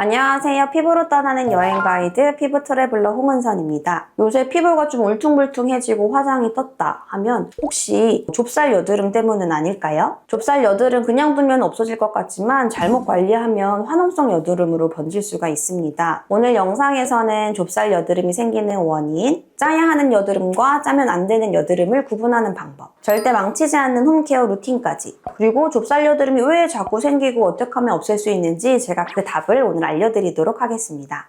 안녕하세요. 피부로 떠나는 여행 가이드 피부 트래블러 홍은선입니다. 요새 피부가 좀 울퉁불퉁해지고 화장이 떴다 하면 혹시 좁쌀 여드름 때문은 아닐까요? 좁쌀 여드름 그냥 두면 없어질 것 같지만 잘못 관리하면 화농성 여드름으로 번질 수가 있습니다. 오늘 영상에서는 좁쌀 여드름이 생기는 원인, 짜야 하는 여드름과 짜면 안 되는 여드름을 구분하는 방법, 절대 망치지 않는 홈케어 루틴까지, 그리고 좁쌀 여드름이 왜 자꾸 생기고 어떻게 하면 없앨 수 있는지 제가 그 답을 오늘 알려드리도록 하겠습니다.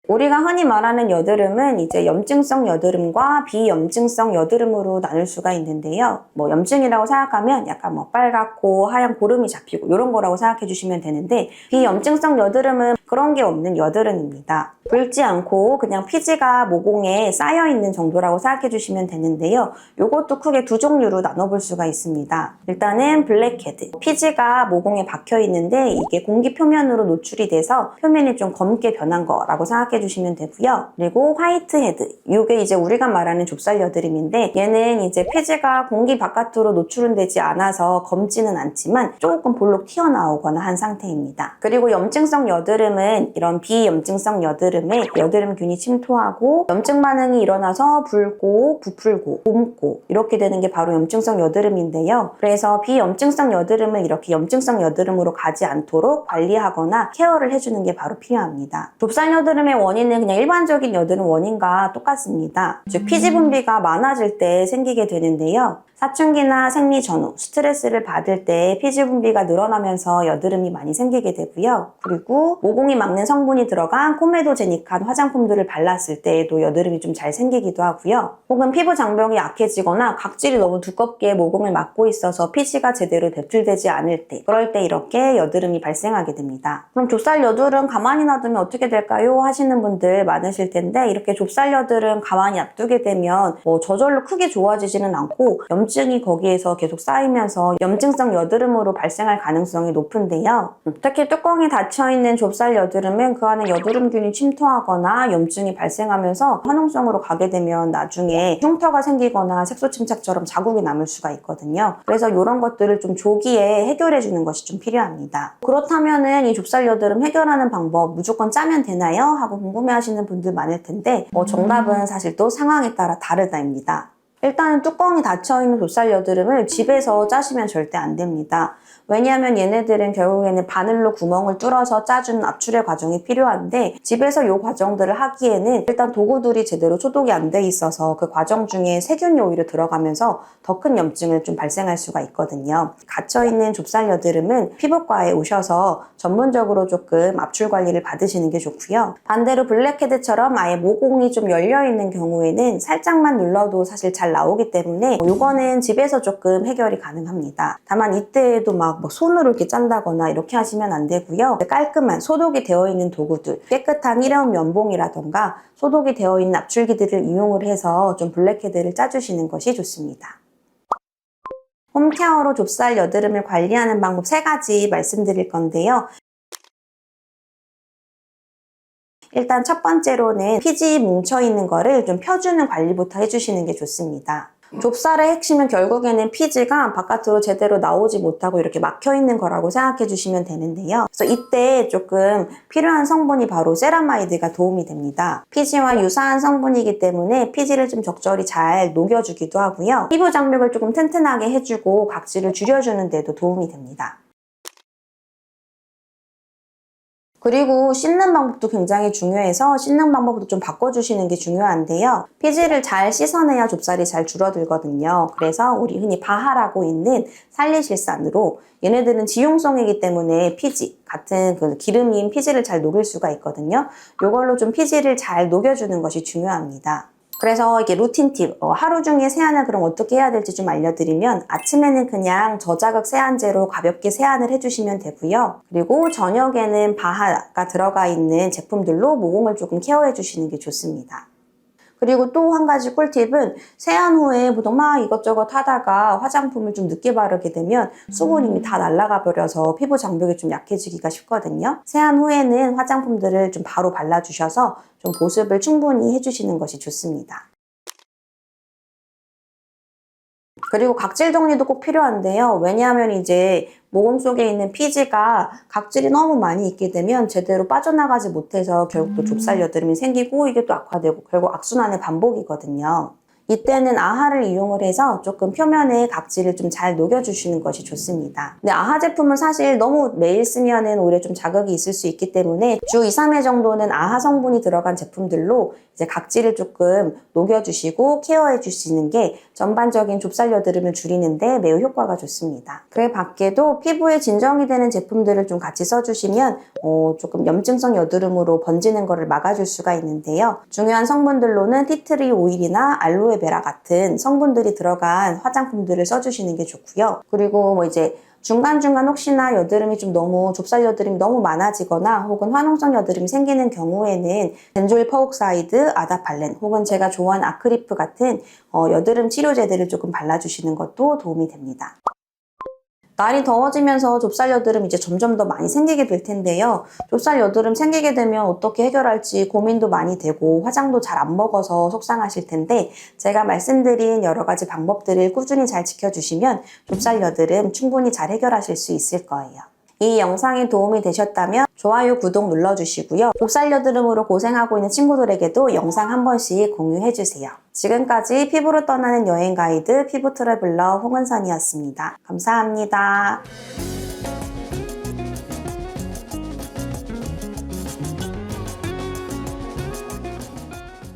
우리가 흔히 말하는 여드름은 이제 염증성 여드름과 비염증성 여드름으로 나눌 수가 있는데요. 염증이라고 생각하면 약간 빨갛고 하얀 고름이 잡히고 이런 거라고 생각해 주시면 되는데, 비염증성 여드름은 그런 게 없는 여드름입니다. 붉지 않고 그냥 피지가 모공에 쌓여 있는 정도라고 생각해 주시면 되는데요. 이것도 크게 두 종류로 나눠볼 수가 있습니다. 일단은 블랙헤드, 피지가 모공에 박혀 있는데 이게 공기 표면으로 노출이 돼서 표면이 좀 검게 변한 거라고 생각해 주시면 되고요. 그리고 화이트헤드, 이게 이제 우리가 말하는 좁쌀 여드름인데, 얘는 이제 피지가 공기 바깥으로 노출은 되지 않아서 검지는 않지만 조금 볼록 튀어나오거나 한 상태입니다. 그리고 염증성 여드름은 이런 비염증성 여드름에 여드름균이 침투하고 염증 반응이 일어나서 붉고 부풀고 곰고 이렇게 되는 게 바로 염증성 여드름인데요. 그래서 비염증성 여드름을 이렇게 염증성 여드름으로 가지 않도록 관리하거나 케어를 해주는 게 바로 필요합니다. 좁쌀 여드름의 원인은 그냥 일반적인 여드름 원인과 똑같습니다. 즉 피지 분비가 많아질 때 생기게 되는데요. 사춘기나 생리 전후, 스트레스를 받을 때 피지 분비가 늘어나면서 여드름이 많이 생기게 되고요. 그리고 모공이 막는 성분이 들어간 코메도제닉한 화장품들을 발랐을 때에도 여드름이 좀 잘 생기기도 하고요. 혹은 피부 장벽이 약해지거나 각질이 너무 두껍게 모공을 막고 있어서 피지가 제대로 배출되지 않을 때, 그럴 때 이렇게 여드름이 발생하게 됩니다. 그럼 좁쌀 여드름 가만히 놔두면 어떻게 될까요? 하시는 분들 많으실 텐데, 이렇게 좁쌀 여드름 가만히 놔두게 되면 저절로 크게 좋아지지는 않고 염증이 거기에서 계속 쌓이면서 염증성 여드름으로 발생할 가능성이 높은데요. 특히 뚜껑이 닫혀있는 좁쌀 여드름은 그 안에 여드름균이 침투하거나 염증이 발생하면서 화농성으로 가게 되면 나중에 흉터가 생기거나 색소 침착처럼 자국이 남을 수가 있거든요. 그래서 이런 것들을 좀 조기에 해결해주는 것이 좀 필요합니다. 그렇다면은 이 좁쌀 여드름 해결하는 방법 무조건 짜면 되나요? 하고 궁금해하시는 분들 많을 텐데, 정답은 사실 또 상황에 따라 다르다입니다. 일단은 뚜껑이 닫혀있는 좁쌀 여드름을 집에서 짜시면 절대 안 됩니다. 왜냐하면 얘네들은 결국에는 바늘로 구멍을 뚫어서 짜주는 압출의 과정이 필요한데, 집에서 이 과정들을 하기에는 일단 도구들이 제대로 소독이 안 돼 있어서 그 과정 중에 세균이 오히려 들어가면서 더 큰 염증을 좀 발생할 수가 있거든요. 갇혀있는 좁쌀 여드름은 피부과에 오셔서 전문적으로 조금 압출 관리를 받으시는 게 좋고요. 반대로 블랙헤드처럼 아예 모공이 좀 열려있는 경우에는 살짝만 눌러도 사실 잘 나오기 때문에 이거는 집에서 조금 해결이 가능합니다. 다만 이때에도 막 손으로 이렇게 짠다거나 이렇게 하시면 안 되고요. 깔끔한 소독이 되어 있는 도구들, 깨끗한 일회용 면봉이라던가 소독이 되어 있는 압출기들을 이용을 해서 좀 블랙헤드를 짜주시는 것이 좋습니다. 홈케어로 좁쌀 여드름을 관리하는 방법 3가지 말씀드릴 건데요. 일단 첫 번째로는 피지 뭉쳐있는 거를 좀 펴주는 관리부터 해주시는 게 좋습니다. 좁쌀의 핵심은 결국에는 피지가 바깥으로 제대로 나오지 못하고 이렇게 막혀있는 거라고 생각해 주시면 되는데요. 그래서 이때 조금 필요한 성분이 바로 세라마이드가 도움이 됩니다. 피지와 유사한 성분이기 때문에 피지를 좀 적절히 잘 녹여주기도 하고요. 피부 장벽을 조금 튼튼하게 해주고 각질을 줄여주는 데도 도움이 됩니다. 그리고 씻는 방법도 굉장히 중요해서 씻는 방법도 좀 바꿔주시는 게 중요한데요. 피지를 잘 씻어내야 좁쌀이 잘 줄어들거든요. 그래서 우리 흔히 바하라고 있는 살리실산으로, 얘네들은 지용성이기 때문에 피지, 같은 그 기름인 피지를 잘 녹일 수가 있거든요. 이걸로 좀 피지를 잘 녹여주는 것이 중요합니다. 그래서 이게 루틴 팁, 하루 중에 세안을 그럼 어떻게 해야 될지 좀 알려드리면, 아침에는 그냥 저자극 세안제로 가볍게 세안을 해주시면 되고요. 그리고 저녁에는 바하가 들어가 있는 제품들로 모공을 조금 케어해주시는 게 좋습니다. 그리고 또 한 가지 꿀팁은, 세안 후에 보통 막 이것저것 하다가 화장품을 좀 늦게 바르게 되면 수분이 이미 다 날아가 버려서 피부 장벽이 좀 약해지기가 쉽거든요. 세안 후에는 화장품들을 좀 바로 발라주셔서 좀 보습을 충분히 해주시는 것이 좋습니다. 그리고 각질 정리도 꼭 필요한데요. 왜냐하면 이제 모공 속에 있는 피지가 각질이 너무 많이 있게 되면 제대로 빠져나가지 못해서 결국 또 좁쌀 여드름이 생기고 이게 또 악화되고 결국 악순환의 반복이거든요. 이때는 아하를 이용을 해서 조금 표면에 각질을 좀 잘 녹여주시는 것이 좋습니다. 근데 아하 제품은 사실 너무 매일 쓰면은 오히려 좀 자극이 있을 수 있기 때문에 주 2, 3회 정도는 아하 성분이 들어간 제품들로 이제 각질을 조금 녹여주시고 케어해 주시는 게 전반적인 좁쌀 여드름을 줄이는데 매우 효과가 좋습니다. 그 밖에도 피부에 진정이 되는 제품들을 좀 같이 써주시면 조금 염증성 여드름으로 번지는 것을 막아줄 수가 있는데요. 중요한 성분들로는 티트리 오일이나 알로에베라 같은 성분들이 들어간 화장품들을 써주시는 게 좋고요. 그리고 뭐 이제 중간중간 혹시나 여드름이 좀 너무 좁쌀 여드름이 너무 많아지거나 혹은 화농성 여드름이 생기는 경우에는 벤조일 퍼옥사이드, 아다팔렌 혹은 제가 좋아하는 아크리프 같은 여드름 치료제들을 조금 발라주시는 것도 도움이 됩니다. 날이 더워지면서 좁쌀 여드름 이제 점점 더 많이 생기게 될 텐데요. 좁쌀 여드름 생기게 되면 어떻게 해결할지 고민도 많이 되고 화장도 잘 안 먹어서 속상하실 텐데 제가 말씀드린 여러 가지 방법들을 꾸준히 잘 지켜주시면 좁쌀 여드름 충분히 잘 해결하실 수 있을 거예요. 이 영상이 도움이 되셨다면 좋아요, 구독 눌러주시고요. 좁쌀 여드름으로 고생하고 있는 친구들에게도 영상 한 번씩 공유해주세요. 지금까지 피부로 떠나는 여행 가이드 피부 트래블러 홍은선이었습니다. 감사합니다.